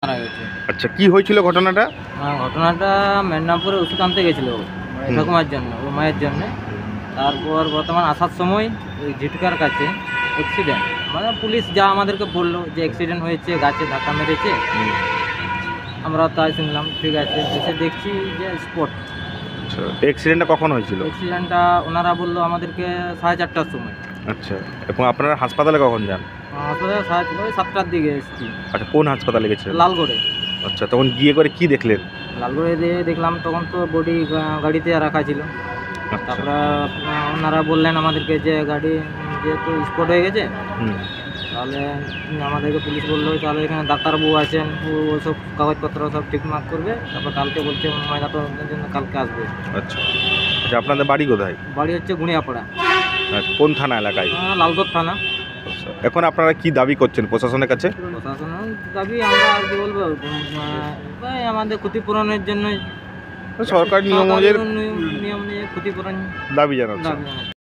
মারা গেছে। আচ্ছা, কি হয়েছিল ঘটনাটা? ঘটনাটা মেদিনীপুরে ওষুধ আনতে গেছিলো ঠাকুমার জন্য, ওর মায়ের জন্য। তারপর বর্তমান আসার সময় ওই ঝিটকার কাছে অ্যাক্সিডেন্ট, মানে পুলিশ যা আমাদেরকে বললো যে অ্যাক্সিডেন্ট হয়েছে, গাছে ধাক্কা মেরেছে। আমরা তাই শুনলাম, ঠিক আছে। এসে দেখছি যে স্পট। আচ্ছা, অ্যাক্সিডেন্টটা কখন হয়েছিল? অ্যাক্সিডেন্টটা ওনারা বললো আমাদেরকে 4:30টার সময়। আচ্ছা, এবং আপনারা হাসপাতালে কখন যান? হাসপাতালে 7টার দিকে এসেছি। আচ্ছা, কোন হাসপাতালে গেছিলেন? লালগড়ে। আচ্ছা, তখন গিয়ে করে কি দেখলেন? লালগড়ে দিয়ে দেখলাম তখন তো বডি গাড়িতে রাখা ছিল। আচ্ছা। তারপরে ওনারা বললেন আমাদেরকে যে গাড়ি যেহেতু স্পট হয়ে গেছে, তাহলে আমাদেরকে পুলিশ বললো তাহলে এখানে ডাক্তারবাবু আছেন, ও সব কাগজপত্র সব ঠিকঠাক করবে। তারপর কালকে বলছে ময়না তদন্তের জন্য কালকে আসবে। আচ্ছা আচ্ছা, আপনাদের বাড়ি কোথায়? বাড়ি হচ্ছে গুনিয়াপাড়া, আচ্ছা, কোন থানা এলাকায়? লালগড় থানা। আচ্ছা, এখন আপনারা কি দাবি করছেন প্রশাসনের কাছে? প্রশাসনের দাবি আমরা আর কি বলবো, ভাই আমাদের ক্ষতিপূরণের জন্য সরকারি নিয়ম অনুযায়ী নিয়ম নিয়ে ক্ষতিপূরণ দাবি জানাচ্ছেন। দাবি জানাচ্ছি।